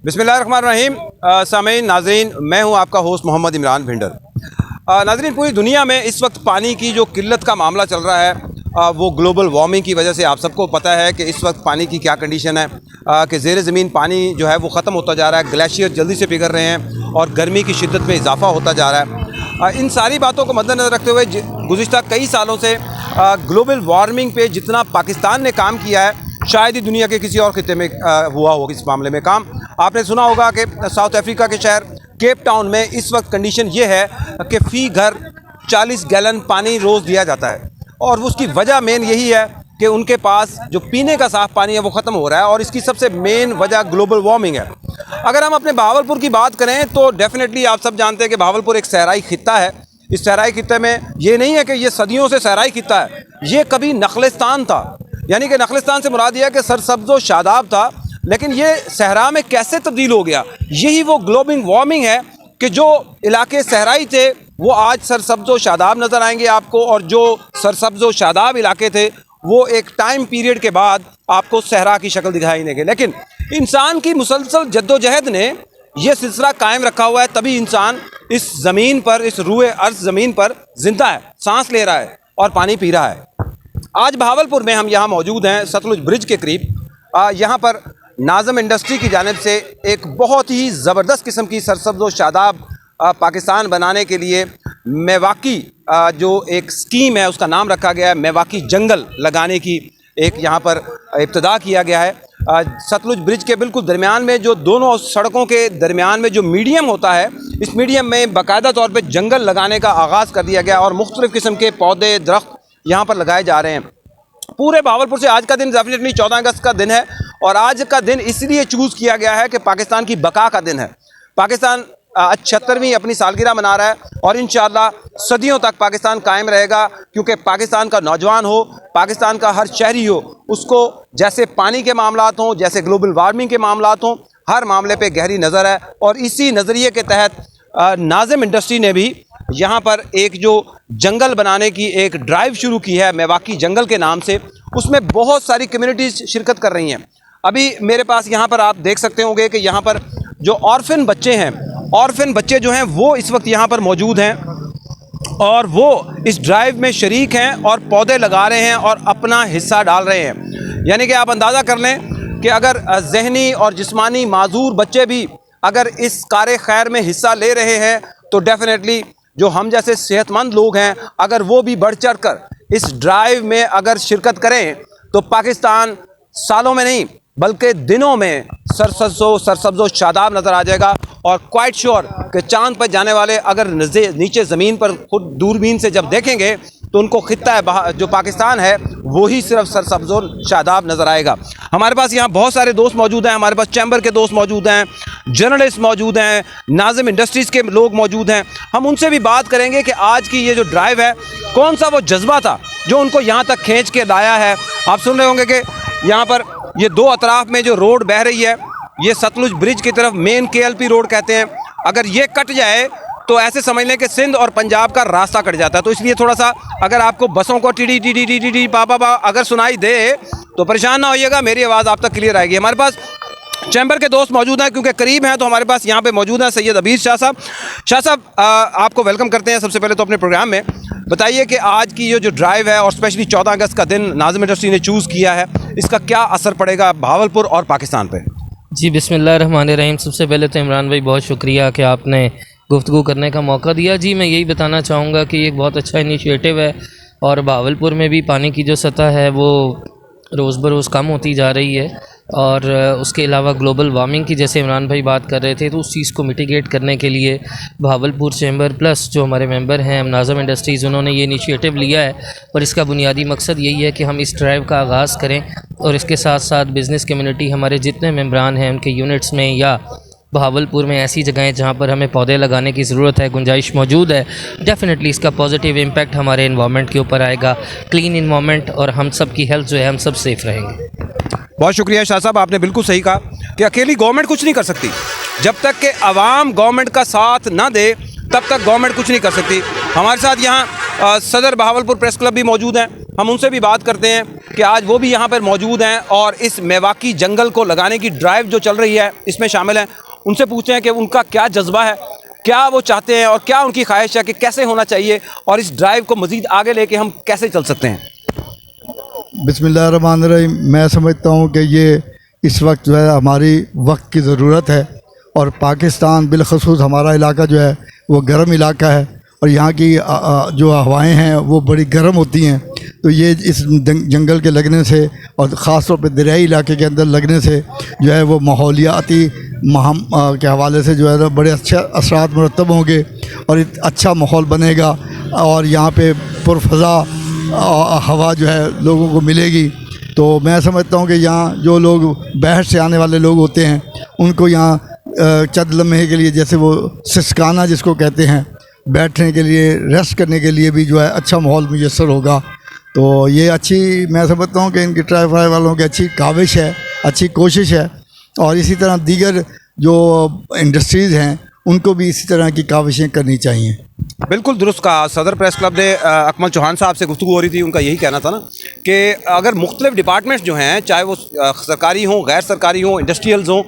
बिस्मिल्लाहिर्रहमानिर्रहीम। सामीन नाज़रीन, मैं हूं आपका होस्ट मोहम्मद इमरान भिंडर। नाज़रीन, पूरी दुनिया में इस वक्त पानी की जो किल्लत का मामला चल रहा है वो ग्लोबल वार्मिंग की वजह से आप सबको पता है कि इस वक्त पानी की क्या कंडीशन है कि ज़ेर ज़मीन पानी जो है वो ख़त्म होता जा रहा है, ग्लेशियर जल्दी से पिघल रहे हैं और गर्मी की शिद्दत में इजाफा होता जा रहा है। इन सारी बातों को मद्देनज़र रखते हुए गुज़िश्ता कई सालों से ग्लोबल वार्मिंग पे जितना पाकिस्तान ने काम किया है शायद ही दुनिया के किसी और खित्ते में हुआ हो इस मामले में काम। आपने सुना होगा कि साउथ अफ्रीका के शहर केप टाउन में इस वक्त कंडीशन ये है कि फ़ी घर 40 गैलन पानी रोज़ दिया जाता है और उसकी वजह मेन यही है कि उनके पास जो पीने का साफ़ पानी है वो ख़त्म हो रहा है और इसकी सबसे मेन वजह ग्लोबल वार्मिंग है। अगर हम अपने बहावलपुर की बात करें तो डेफिनेटली आप सब जानते हैं कि बहावलपुर एक सहराई खित्ता है। इस सहराई खित्ते में ये नहीं है कि ये सदियों से सहराई खित्ता है, ये कभी नखलिस्तान था, यानी कि नखलिस्तान से मुराद यह है कि सरसब्ज़ व शादाब था, लेकिन ये सहरा में कैसे तब्दील हो गया। यही वो ग्लोबल वार्मिंग है कि जो इलाके सहराई थे वो आज सरसब्ज़ व शादाब नज़र आएंगे आपको, और जो सरसब्ज़ व शादाब इलाके थे वो एक टाइम पीरियड के बाद आपको सहरा की शक्ल दिखाई देंगे। लेकिन इंसान की मुसलसल जद्दोजहद ने यह सिलसिला कायम रखा हुआ है, तभी इंसान इस ज़मीन पर, इस रूए अर्ज़ ज़मीन पर ज़िंदा है, सांस ले रहा है और पानी पी रहा है। आज बहावलपुर में हम यहाँ मौजूद हैं सतलुज ब्रिज के करीब। यहाँ पर नाज़म इंडस्ट्री की जानिब से एक बहुत ही ज़बरदस्त किस्म की सरसब्ज़ व शादाब पाकिस्तान बनाने के लिए मेवाकी जो एक स्कीम है उसका नाम रखा गया है मेवाकी जंगल लगाने की, एक यहाँ पर इब्तिदा किया गया है। सतलुज ब्रिज के बिल्कुल दरमियान में जो दोनों सड़कों के दरमियान में जो मीडियम होता है, इस मीडियम में बाकायदा तौर पे जंगल लगाने का आगाज़ कर दिया गया और मुख्तलिफ़ किस्म के पौधे दरख्त यहाँ पर लगाए जा रहे हैं। पूरे बहावलपुर से आज का दिन डेफिनेटली 14 अगस्त का दिन है और आज का दिन इसलिए चूज़ किया गया है कि पाकिस्तान की बका का दिन है। पाकिस्तान 76वीं अपनी सालगिरह मना रहा है और इंशाअल्लाह सदियों तक पाकिस्तान कायम रहेगा, क्योंकि पाकिस्तान का नौजवान हो, पाकिस्तान का हर शहरी हो, उसको जैसे पानी के मामलात हों, जैसे ग्लोबल वार्मिंग के मामलात हों, हर मामले पे गहरी नज़र है। और इसी नज़रिए के तहत नाज़िम इंडस्ट्री ने भी यहाँ पर एक जो जंगल बनाने की एक ड्राइव शुरू की है मेवाकी जंगल के नाम से, उसमें बहुत सारी कम्युनिटीज़ शिरकत कर रही हैं। अभी मेरे पास यहाँ पर आप देख सकते होंगे कि यहाँ पर जो ऑर्फन बच्चे हैं, ऑर्फन बच्चे जो हैं वो इस वक्त यहाँ पर मौजूद हैं और वो इस ड्राइव में शरीक हैं और पौधे लगा रहे हैं और अपना हिस्सा डाल रहे हैं। यानी कि आप अंदाज़ा कर लें कि अगर जहनी और जिस्मानी माजूर बच्चे भी अगर इस कार खैर में हिस्सा ले रहे हैं तो डेफिनेटली जो हम जैसे सेहतमंद लोग हैं अगर वो भी बढ़ चढ़ कर इस ड्राइव में अगर शिरकत करें तो पाकिस्तान सालों में नहीं बल्कि दिनों में सरसब्ज़ शादाब नज़र आ जाएगा। और क्वाइट श्योर कि चांद पर जाने वाले अगर नीचे ज़मीन पर खुद दूरबीन से जब देखेंगे तो उनको खित्ता है जो पाकिस्तान है वही सिर्फ सरसब्ज़ शादाब नज़र आएगा। हमारे पास यहाँ बहुत सारे दोस्त मौजूद हैं, हमारे पास चैम्बर के दोस्त मौजूद हैं, जर्नलिस्ट मौजूद हैं, नाज़िम इंडस्ट्रीज़ के लोग मौजूद हैं। हम उनसे भी बात करेंगे कि आज की ये जो ड्राइव है कौन सा वो जज्बा था जो उनको यहाँ तक खींच के लाया है। आप सुन रहे होंगे कि यहाँ पर ये दो अतराफ़ में जो रोड बह रही है ये सतलुज ब्रिज की तरफ मेन KLP रोड कहते हैं। अगर ये कट जाए तो ऐसे समझ लें कि सिंध और पंजाब का रास्ता कट जाता है। तो इसलिए थोड़ा सा अगर आपको बसों को टीडी टीडी टीडी टी पा पा अगर सुनाई दे तो परेशान ना होइएगा, मेरी आवाज़ आप तक क्लियर आएगी। हमारे पास चैम्बर के दोस्त मौजूद हैं क्योंकि करीब हैं, तो हमारे पास यहाँ पे मौजूद हैं सैयद अबीर शाह साहब। शाह साहब, आपको वेलकम करते हैं सबसे पहले तो अपने प्रोग्राम में। बताइए कि आज की ये जो ड्राइव है और स्पेशली 14 अगस्त का दिन नाज़िम इंडस्ट्री ने चूज़ किया है, इसका क्या असर पड़ेगा बहावलपुर और पाकिस्तान पर? जी बिस्मिल्लाहिर्रहमानिर्रहीम। सबसे पहले तो इमरान भाई बहुत शुक्रिया कि आपने गुफ्तगू करने का मौका दिया। जी मैं यही बताना चाहूँगा कि ये एक बहुत अच्छा इनिशिएटिव है और बहावलपुर में भी पानी की जो सतह है वो रोज़ बरोज़ कम होती जा रही है और उसके अलावा ग्लोबल वार्मिंग की जैसे इमरान भाई बात कर रहे थे तो उस चीज़ को मिटिगेट करने के लिए बहावलपुर चैम्बर प्लस जो हमारे मेंबर हैं नाज़िम इंडस्ट्रीज़, उन्होंने ये इनिशिएटिव लिया है और इसका बुनियादी मकसद यही है कि हम इस ड्राइव का आगाज़ करें और इसके साथ साथ बिज़नेस कम्युनिटी हमारे जितने मेंबरान हैं उनके यूनिट्स में या बहावलपुर में ऐसी जगहें जहाँ पर हमें पौधे लगाने की ज़रूरत है, गुंजाइश मौजूद है, डेफिनेटली इसका पॉजिटिव इम्पैक्ट हमारे इन्वायरमेंट के ऊपर आएगा, क्लीन इन्वायरमेंट और हम सब की हेल्थ जो है हम सब सेफ़ रहेंगे। बहुत शुक्रिया शाह साहब, आपने बिल्कुल सही कहा कि अकेली गवर्नमेंट कुछ नहीं कर सकती। जब तक कि आवाम गवर्नमेंट का साथ ना दे तब तक गवर्नमेंट कुछ नहीं कर सकती। हमारे साथ यहाँ सदर बहावलपुर प्रेस क्लब भी मौजूद हैं, हम उनसे भी बात करते हैं कि आज वो भी यहाँ पर मौजूद हैं और इस मेवाकी जंगल को लगाने की ड्राइव जो चल रही है इसमें शामिल हैं। उनसे पूछते हैं कि उनका क्या जज्बा है, क्या वो चाहते हैं और क्या उनकी ख्वाहिश है कि कैसे होना चाहिए और इस ड्राइव को मज़ीद आगे लेके हम कैसे चल सकते हैं। बिस्मिल्लाहिर्रहमानिर्रहीम। मैं समझता हूँ कि ये इस वक्त जो है हमारी वक्त की ज़रूरत है और पाकिस्तान बिलखसूस हमारा इलाका जो है वो गर्म इलाका है और यहाँ की जो हवाएं हैं वो बड़ी गर्म होती हैं। तो ये इस जंगल के लगने से और ख़ास तौर पे दरियाई इलाके के अंदर लगने से जो है वो माहौलियाती के हवाले से जो है ना बड़े अच्छे असरात मुरतब होंगे और एक अच्छा माहौल बनेगा और यहाँ पे पुरफ़ज़ा हवा जो है लोगों को मिलेगी। तो मैं समझता हूँ कि यहाँ जो लोग बाहर से आने वाले लोग होते हैं उनको यहाँ चंद लम्हे के लिए, जैसे वो सिसकाना जिसको कहते हैं, बैठने के लिए, रेस्ट करने के लिए भी जो है अच्छा माहौल मुयस्सर होगा। तो ये अच्छी, मैं समझता हूँ कि इनकी ट्राई वालों की अच्छी काविश है, अच्छी कोशिश है और इसी तरह दीगर जो इंडस्ट्रीज़ हैं उनको भी इसी तरह की काविशें करनी चाहिए। बिल्कुल दुरुस्त कहा। सदर प्रेस क्लब ने अकमल चौहान साहब से गुफ्तगू हो रही थी, उनका यही कहना था ना कि अगर मुख्तलिफ डिपार्टमेंट्स जो हैं, चाहे वो सरकारी हों, गैर सरकारी हों, इंडस्ट्रियल्स हों,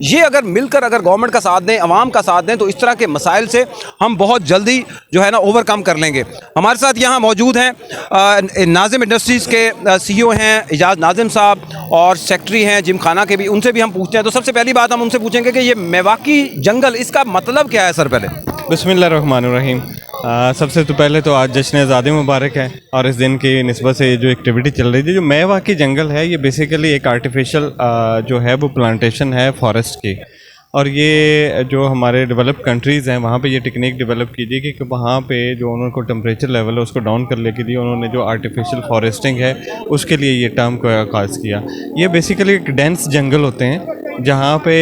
ये अगर मिलकर अगर गवर्नमेंट का साथ दें, अवाम का साथ दें, तो इस तरह के मसाइल से हम बहुत जल्दी जो है ना ओवरकम कर लेंगे। हमारे साथ यहाँ मौजूद हैं नाजिम इंडस्ट्रीज़ के CEO हैं इजाज़ नाजिम साहब और सेक्रेटरी हैं जिम खाना के भी, उनसे भी हम पूछते हैं। तो सबसे पहली बात हम उनसे पूछेंगे कि ये मेवाकी जंगल, इसका मतलब क्या है सर? पहले बिस्मिल्लाहिर्रहमानिर्रहीम। सबसे तो पहले तो आज जश्न आज़ादी मुबारक है और इस दिन की निस्बत से जो एक्टिविटी चल रही थी, जो मेवाकी जंगल है, ये बेसिकली एक आर्टिफिशियल जो है वो प्लांटेशन है फॉरेस्ट की। और ये जो हमारे डेवलप्ड कंट्रीज़ हैं वहाँ पे ये टेक्निक डेवलप की गई कि वहाँ पे जो उनको टेम्परेचर लेवल है उसको डाउन करने के लिए उन्होंने जो आर्टिफिशियल फॉरेस्टिंग है उसके लिए ये टर्म को आगाज़ किया। ये बेसिकली एक डेंस जंगल होते हैं जहाँ पे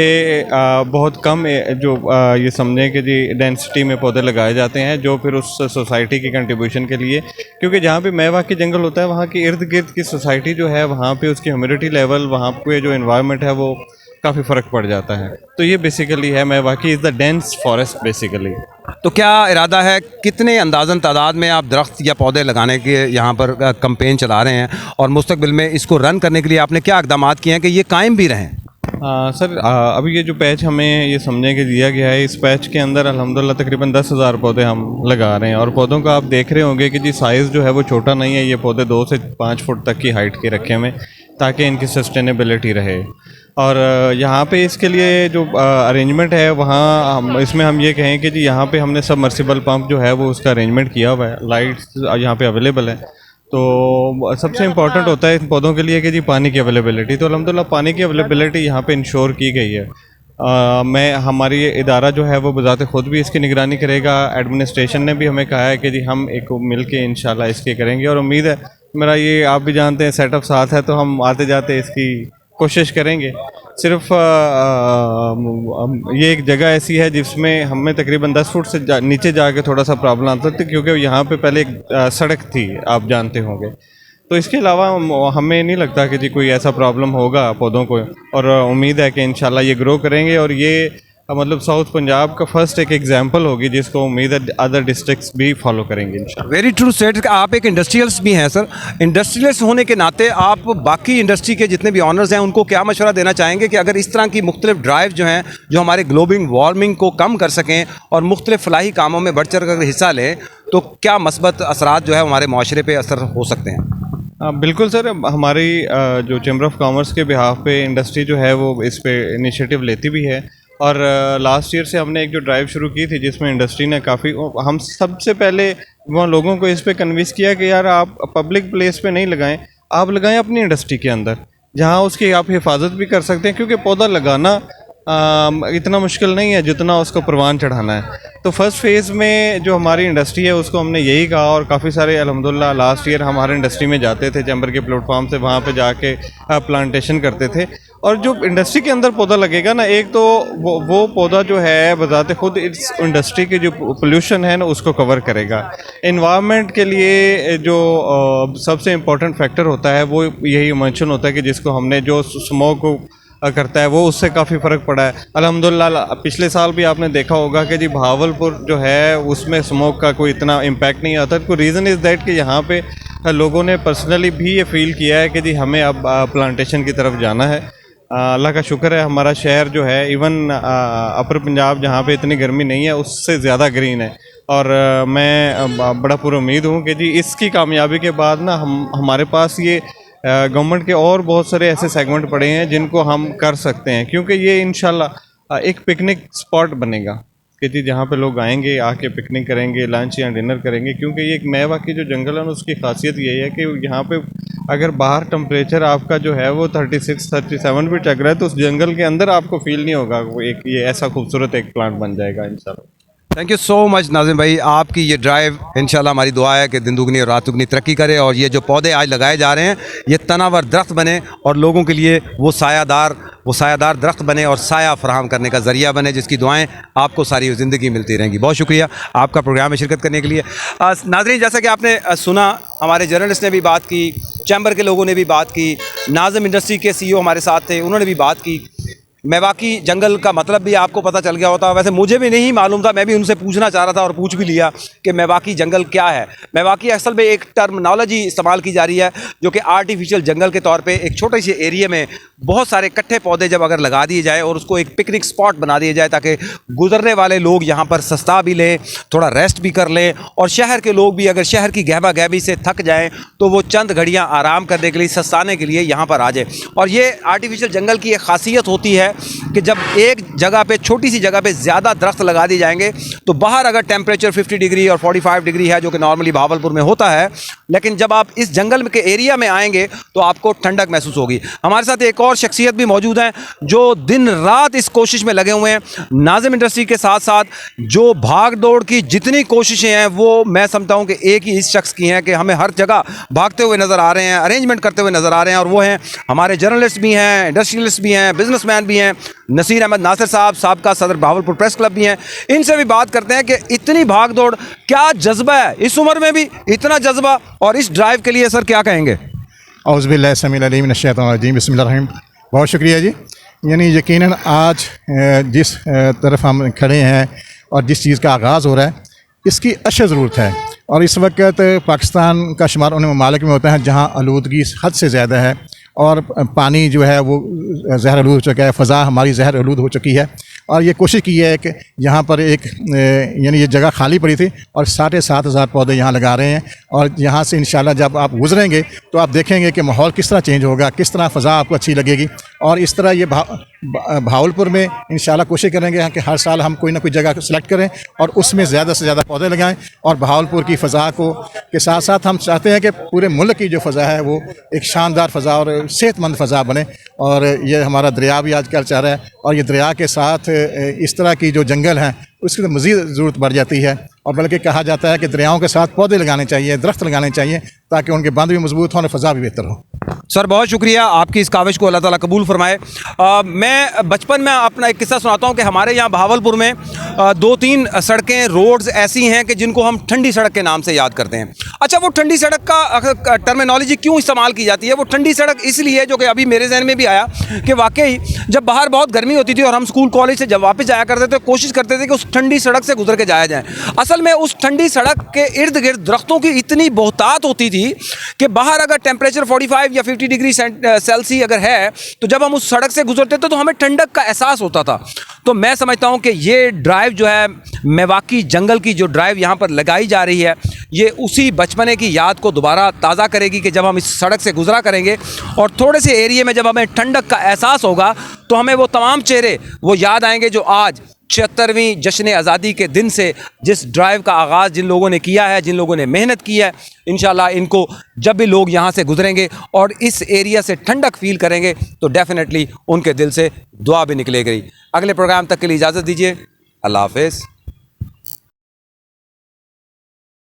बहुत कम जो ये समझें कि जी डेंसिटी में पौधे लगाए जाते हैं जो फिर उस सोसाइटी की कंट्रीब्यूशन के लिए, क्योंकि जहाँ पे मेवाकी जंगल होता है वहाँ की इर्द गिर्द की सोसाइटी जो है वहाँ पे उसकी ह्यूमिडिटी लेवल, वहाँ पे जो एनवायरनमेंट है वो काफ़ी फ़र्क पड़ जाता है। तो ये बेसिकली है मेवाकी is the dense forest basically. तो क्या इरादा है, कितने अंदाज़न तादाद में आप दरख्त या पौधे लगाने के यहाँ पर कैंपेन चला रहे हैं और मुस्तकबिल में इसको रन करने के लिए आपने क्या इक़दाम किए हैं कि ये कायम भी रहें? सर अभी ये जो पैच हमें ये समझने के दिया गया है, इस पैच के अंदर अल्हम्दुलिल्लाह तकरीबन 10,000 पौधे हम लगा रहे हैं और पौधों का आप देख रहे होंगे कि जी साइज़ जो है वो छोटा नहीं है। ये पौधे 2 से 5 फुट तक की हाइट के रखे हुए ताकि इनकी सस्टेनेबिलिटी रहे। और यहाँ पे इसके लिए जो अरेंजमेंट है वहाँ हम ये कहें कि जी यहाँ पे हमने सबमर्सिबल पंप जो है वो उसका अरेंजमेंट किया हुआ है, लाइट्स यहाँ पे अवेलेबल है। तो सबसे इम्पॉर्टेंट होता है इन पौधों के लिए कि जी पानी की अवेलेबिलिटी, तो अल्हम्दुलिल्लाह पानी की अवेलेबिलिटी यहाँ पे इंश्योर की गई है। हमारी इदारा जो है वो बज़ाते ख़ुद भी इसकी निगरानी करेगा। एडमिनिस्ट्रेशन ने भी हमें कहा है कि जी हम एक मिल के इंशाल्लाह इसके करेंगे और उम्मीद है, मेरा ये आप भी जानते हैं सेटअप साथ है तो हम आते जाते इसकी कोशिश करेंगे। सिर्फ ये एक जगह ऐसी है जिसमें हमें तकरीबन 10 फुट से नीचे जाके थोड़ा सा प्रॉब्लम आता था क्योंकि यहाँ पे पहले एक सड़क थी, आप जानते होंगे। तो इसके अलावा हमें नहीं लगता कि जी कोई ऐसा प्रॉब्लम होगा पौधों को, और उम्मीद है कि इंशाल्लाह ये ग्रो करेंगे और ये मतलब साउथ पंजाब का फर्स्ट एक एग्जांपल होगी जिसको उम्मीद है अदर डिस्ट्रिक्ट्स भी फॉलो करेंगे इंशाल्लाह। Very true state. आप एक इंडस्ट्रियल्स भी हैं सर, इंडस्ट्रियल्स होने के नाते आप बाकी इंडस्ट्री के जितने भी ऑनर्स हैं उनको क्या मशवरा देना चाहेंगे कि अगर इस तरह की मुख्तलिफ ड्राइव जो हैं जो हमारे ग्लोबल वार्मिंग को कम कर सकें और मुख्तलिफ फलाही कामों में बढ़ चढ़ कर हिस्सा लें तो क्या मस्बत असरात जो है हमारे माशरे पर असर हो सकते हैं? बिल्कुल सर, हमारी जो चैम्बर ऑफ कॉमर्स के बिहाफ पे इंडस्ट्री जो है वो इस पे इनिशिएटिव लेती भी है और लास्ट ईयर से हमने एक जो ड्राइव शुरू की थी जिसमें इंडस्ट्री ने काफ़ी, हम सबसे पहले वहाँ लोगों को इस पे कन्विंस किया कि यार आप पब्लिक प्लेस पे नहीं लगाएं, आप लगाएं अपनी इंडस्ट्री के अंदर जहाँ उसकी आप हिफाजत भी कर सकते हैं, क्योंकि पौधा लगाना इतना मुश्किल नहीं है जितना उसको परवान चढ़ाना है। तो फर्स्ट फेज़ में जो हमारी इंडस्ट्री है उसको हमने यही कहा और काफ़ी सारे अल्हम्दुलिल्लाह लास्ट ईयर हमारे इंडस्ट्री में जाते थे, चैम्बर के प्लेटफॉर्म से वहाँ पे जाके प्लांटेशन करते थे। और जो इंडस्ट्री के अंदर पौधा लगेगा ना, एक तो वो पौधा जो है बजाते खुद इस इंडस्ट्री के जो पोल्यूशन है ना उसको कवर करेगा। एनवायरनमेंट के लिए जो सबसे इम्पोर्टेंट फैक्टर होता है वो यही इमल्शन होता है कि जिसको हमने जो स्मोक करता है, वो उससे काफ़ी फ़र्क पड़ा है अल्हम्दुलिल्लाह। पिछले साल भी आपने देखा होगा कि जी भावलपुर जो है उसमें स्मोक का कोई इतना इम्पैक्ट नहीं आता। कोई रीज़न इज़ दैट कि यहाँ पे लोगों ने पर्सनली भी ये फ़ील किया है कि जी हमें अब प्लांटेशन की तरफ जाना है। अल्लाह का शुक्र है, हमारा शहर जो है इवन अपर पंजाब जहाँ पे इतनी गर्मी नहीं है उससे ज़्यादा ग्रीन है। और मैं बड़ा पुरुम्मीद हूँ कि जी इसकी कामयाबी के बाद ना हमारे पास ये गवर्नमेंट के और बहुत सारे ऐसे सेगमेंट पड़े हैं जिनको हम कर सकते हैं, क्योंकि ये इंशाल्लाह एक पिकनिक स्पॉट बनेगा कि जी जहाँ पे लोग आएंगे, आके पिकनिक करेंगे, लंच या डिनर करेंगे। क्योंकि ये एक मेवा की जो जंगल है ना उसकी खासियत यही है कि यहाँ पे अगर बाहर टेम्परेचर आपका जो है वो 36-37 भी चल रहा है तो उस जंगल के अंदर आपको फील नहीं होगा। वो एक ये ऐसा खूबसूरत एक प्लांट बन जाएगा इंशाल्लाह। Thank you so much Nazim भाई, आपकी ये ड्राइव इंशाल्लाह हमारी दुआ है कि दिन दुगनी और रात दुगनी तरक्की करे और ये जो पौधे आज लगाए जा रहे हैं ये तनावर दरख्त बने और लोगों के लिए वो सायादार दरख्त बने और साया फराहम करने का ज़रिया बने, जिसकी दुआएं आपको सारी ज़िंदगी मिलती रहेंगी। बहुत शुक्रिया आपका प्रोग्राम में शिरकत करने के लिए। नाज़रीन, जैसा कि आपने सुना, हमारे जर्नलिस्ट ने भी बात की, चैम्बर के लोगों ने भी बात की, नाज़िम इंडस्ट्री के CEO हमारे साथ थे, उन्होंने भी बात की। मेवाकी जंगल का मतलब भी आपको पता चल गया होता। वैसे मुझे भी नहीं मालूम था, मैं भी उनसे पूछना चाह रहा था और पूछ भी लिया कि मेवाकी जंगल क्या है। मेवाकी असल में एक टर्मिनोलॉजी इस्तेमाल की जा रही है जो कि आर्टिफिशियल जंगल के तौर पे एक छोटे से एरिया में बहुत सारे इकट्ठे पौधे जब अगर लगा दिए जाए और उसको एक पिकनिक स्पॉट बना दिया जाए ताकि गुजरने वाले लोग यहाँ पर सस्ता भी लें, थोड़ा रेस्ट भी कर लें और शहर के लोग भी अगर शहर की गहमा गहमी से थक जाएँ तो वो चंद घड़ियाँ आराम करने के लिए, सस्ताने के लिए यहाँ पर आ जाए। और ये आर्टिफिशियल जंगल की एक खासियत होती है कि जब एक जगह पे, छोटी सी जगह पे ज़्यादा दरख्त लगा दिए जाएंगे तो बाहर अगर टेम्परेचर 50 डिग्री और 45 डिग्री है जो कि नॉर्मली भावलपुर में होता है, लेकिन जब आप इस जंगल के एरिया में आएंगे तो आपको ठंडक महसूस होगी। हमारे साथ एक और शख्सियत भी मौजूद हैं जो दिन रात इस कोशिश में लगे हुए हैं। नाज़िम इंडस्ट्री के साथ साथ जो भाग दौड़ की जितनी कोशिशें हैं वो मैं समझता हूँ कि एक ही इस शख्स की हैं कि हमें हर जगह भागते हुए नज़र आ रहे हैं, अरेंजमेंट करते हुए नज़र आ रहे हैं, और वो हैं हमारे जर्नलिस्ट भी हैं, इंडस्ट्रियलिस्ट भी हैं, बिजनेसमैन भी हैं। नसीर अहमद नासिर साहब, साबका सदर भावलपुर प्रेस क्लब भी हैं। इनसे भी बात करते हैं कि इतनी भाग दौड़, क्या जज्बा है इस उम्र में भी इतना जज्बा, और इस ड्राइव के लिए सर क्या कहेंगे? औज़ुबिल्लाहि समीउल अलीम मिनश शैतानिर रजीम, बिस्मिल्लाहिर रहमानिर रहीम। बहुत शुक्रिया जी। यानी यकीनन आज जिस तरफ हम खड़े हैं और जिस चीज़ का आगाज़ हो रहा है इसकी अशद ज़रूरत है। और इस वक्त पाकिस्तान का शुमार उन ममालिक में होता है जहाँ आलूदगी हद से ज़्यादा है और पानी जो है वो जहर आलूद हो चुका है, फ़ज़ा हमारी जहर आलूद हो चुकी है। और ये कोशिश की है कि यहाँ पर एक यानी ये जगह खाली पड़ी थी और 7,500 पौधे यहाँ लगा रहे हैं। और यहाँ से इंशाल्लाह जब आप गुजरेंगे तो आप देखेंगे कि माहौल किस तरह चेंज होगा, किस तरह फ़ज़ा आपको अच्छी लगेगी। और इस तरह ये भावलपुर में इंशाल्लाह कोशिश करेंगे कि हर साल हम कोई ना कोई जगह सेलेक्ट करें और उसमें ज़्यादा से ज़्यादा पौधे लगाएं। और भावलपुर की फ़ज़ा को के साथ साथ हम चाहते हैं कि पूरे मुल्क की जो फ़ज़ा है वो एक शानदार फ़ज़ा और सेहतमंद फ़ज़ा बने। और ये हमारा दरिया भी आजकल चल रहा है और ये दरिया के साथ इस तरह की जो जंगल हैं उसकी तो मज़ीद ज़रूरत बढ़ जाती है। और बल्कि कहा जाता है कि दरियाओं के साथ पौधे लगाने चाहिए, दरख्त लगाने चाहिए ताकि उनके बंद भी मजबूत हों और फ़ज़ा भी बेहतर हो। सर बहुत शुक्रिया, आपकी इस काविश को अल्लाह ताला कबूल फरमाए। मैं बचपन में अपना एक किस्सा सुनाता हूँ कि हमारे यहाँ भावलपुर में 2-3 सड़कें, रोड्स ऐसी हैं कि जिनको हम ठंडी सड़क के नाम से याद करते हैं। अच्छा, वो ठंडी सड़क का टर्मिनोलॉजी क्यों इस्तेमाल की जाती है? वो ठंडी सड़क इसलिए, जो कि अभी मेरे जहन में भी आया कि वाकई जब बाहर बहुत गर्मी होती थी और हम स्कूल कॉलेज से जब वापस जाया करते थे तो कोशिश करते थे कि उस ठंडी सड़क से गुजर के जाया जाए। असल में उस ठंडी सड़क के इर्द गिर्द दरख्तों की इतनी बहुतात होती थी कि बाहर अगर टेम्परेचर 45 या 50 डिग्री सेल्सियस अगर है तो जब हम उस सड़क से गुजरते थे तो हमें ठंडक का एहसास होता था। तो मैं समझता हूँ कि ये ड्राइव जो है, मेवाकी जंगल की जो ड्राइव यहाँ पर लगाई जा रही है, ये उसी बचपने की याद को दोबारा ताज़ा करेगी कि जब हम इस सड़क से गुजरा करेंगे और थोड़े से एरिया में जब हमें ठंडक का एहसास होगा तो हमें वो तमाम चेहरे वो याद आएंगे जो आज 76वीं जश्न आज़ादी के दिन से जिस ड्राइव का आगाज़ जिन लोगों ने किया है, जिन लोगों ने मेहनत की है, इंशाल्लाह इनको जब भी लोग यहाँ से गुजरेंगे और इस एरिया से ठंडक फील करेंगे तो डेफिनेटली उनके दिल से दुआ भी निकलेगी। अगले प्रोग्राम तक के लिए इजाज़त दीजिए। अल्लाह हाफ़िज़।